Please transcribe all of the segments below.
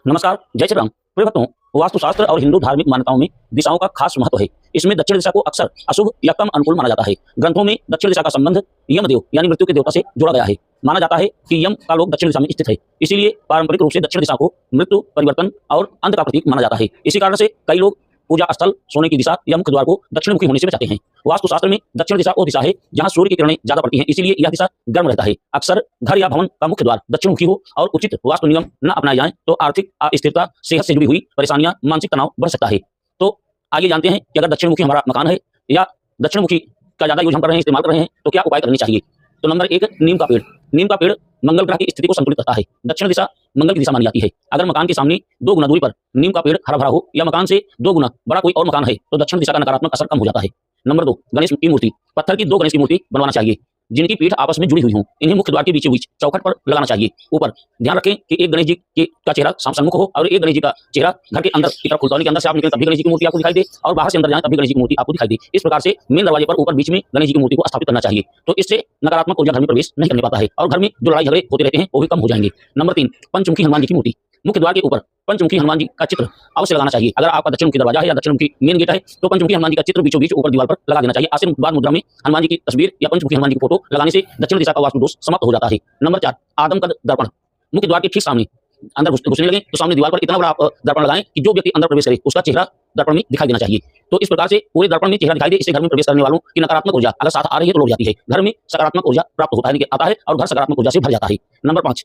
नमस्कार, जय श्री राम। प्रिय भक्तों, वास्तुशास्त्र और हिंदू धार्मिक मान्यताओं में दिशाओं का खास महत्व है। इसमें दक्षिण दिशा को अक्सर अशुभ या कम अनुकूल माना जाता है। ग्रंथों में दक्षिण दिशा का संबंध यमदेव यानी मृत्यु के देवता से जोड़ा गया है। माना जाता है कि यम का लोक दक्षिण दिशा में स्थित है, इसीलिए पारंपरिक रूप से दक्षिण दिशा को मृत्यु, परिवर्तन और अंत का प्रतीक माना जाता है। इसी कारण से कई लोग पूजा स्थल, सोने की दिशा या मुख्य द्वार को दक्षिणमुखी होने से बचाते हैं। वास्तुशास्त्र में दक्षिण दिशा वो दिशा है जहां सूर्य की किरणें ज्यादा पड़ती हैं, इसीलिए यह दिशा गर्म रहता है। अक्सर घर या भवन का मुख्य द्वार दक्षिणमुखी हो और उचित वास्तु नियम न अपनाए जाएं तो आर्थिक अस्थिरता, सेहत से जुड़ी हुई परेशानियां, मानसिक तनाव बढ़ सकता है। तो आइए जानते हैं कि अगर दक्षिणमुखी हमारा मकान है या दक्षिणमुखी का ज्यादा यूज हम कर रहे हैं, इस्तेमाल कर रहे हैं, तो क्या उपाय करने चाहिए। तो नंबर 1, नीम का पेड़। नीम का पेड़ मंगल ग्रह की स्थिति को संतुलित करता है। दक्षिण दिशा मंगल की दिशा मानी जाती है। अगर मकान के सामने 2 गुना दूरी पर नीम का पेड़ हरा भरा हो या मकान से 2 गुना बड़ा कोई और मकान है तो दक्षिण दिशा का नकारात्मक असर कम हो जाता है। नंबर 2, गणेश की मूर्ति। पत्थर की 2 गणेश की मूर्ति बनवाना चाहिए जिनकी पीठ आपस में जुड़ी हुई हो। इन्हें मुख्य द्वार के बीचों बीच चौखट पर लगाना चाहिए। ऊपर ध्यान रखें कि एक गणेश जी का चेहरा सन्मुख हो और एक गणेश जी का चेहरा घर के अंदर की तरफ खुलता हो, अंदर से आप निकले तभी गणेश जी की मूर्ति आपको दिखाई दे और बाहर से अंदर जाए तभी गणेश जी की मूर्ति आपको दिखाई दे। इस प्रकार से मेन दरवाजे पर ऊपर बीच में गणेश जी की मूर्ति को स्थापित करना चाहिए। तो इससे नकारात्मक ऊर्जा घर में प्रवेश नहीं करने पाता है और घर में जो लड़ाई झगड़े होते रहते हैं वो भी कम हो जाएंगे। नंबर 3, पंचमुखी हनुमान जी की मूर्ति। मुख्य द्वार के ऊपर पंचमुखी हनुमान जी का चित्र अवश्य लगाना चाहिए। अगर आपका दक्षिणमुखी दरवाजा है या दक्षिणमुखी मेन गेट है तो पंचमुखी हनुमान जी का चित्र बीचों बीच ऊपर दीवार पर लगा देना चाहिए। आशीर्वाद मुद्रा में हनुमान जी की तस्वीर या पंचमुखी हनुमान जी की फोटो लगाने से दक्षिण दिशा का वास्तु दोष समाप्त हो जाता है। नंबर 4, आदमकद दर्पण। मुख्य द्वार के ठीक सामने अंदर घुसने लगे तो सामने दीवार पर इतना बड़ा आप दर्पण लगाएं कि जो व्यक्ति अंदर प्रवेश करे उसका चेहरा दर्पण में दिखाई देना चाहिए। तो इस प्रकार से पूरे दर्पण में चेहरा दिखाई दे, इससे घर में प्रवेश करने वालों की नकारात्मक ऊर्जा अगर साथ आ रही है तो लौट जाती है। घर में सकारात्मक ऊर्जा प्राप्त होता है, आता है और घर सकारात्मक ऊर्जा से भर जाता है। नंबर 5,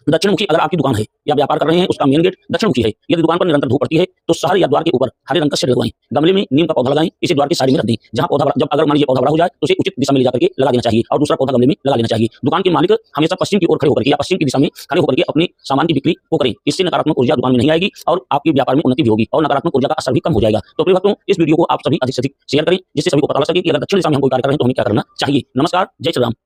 दक्षिणमुखी अगर आपकी दुकान है या व्यापार कर रहे हैं उसका मेन गेट दक्षिणमुखी है, यदि दुकान पर निरंतर धूप पड़ती है तो शहर या द्वार के ऊपर हरे रंग का शेड लगवाएं। गमले में नीम का पौधा लगाएं, इसे द्वार की साइड में रख दें। जहां पौधा जब अगर मान लीजिए पौधा बड़ा हो जाए तो उसे उचित दिशा में ले जाकर के लगा देना चाहिए और दूसरा पौधा गमले में लगा देना चाहिए। दुकान के मालिक हमेशा पश्चिम की ओर खड़े होकर के या पश्चिम की दिशा में खड़े होकर के अपने सामान की बिक्री को करें। इससे नकारात्मक ऊर्जा दुकान में नहीं आएगी और आपके व्यापार में उन्नति भी होगी और नकारात्मक ऊर्जा का असर भी कम हो जाएगा। तो प्रिय भक्तों, इस वीडियो को आप सभी अधिक से अधिक शेयर करें जिससे सभी को पता लग सके कि अगर दक्षिण दिशा में हम कोई कार्य कर रहे हैं तो हमें क्या करना चाहिए। नमस्कार, जय श्री राम।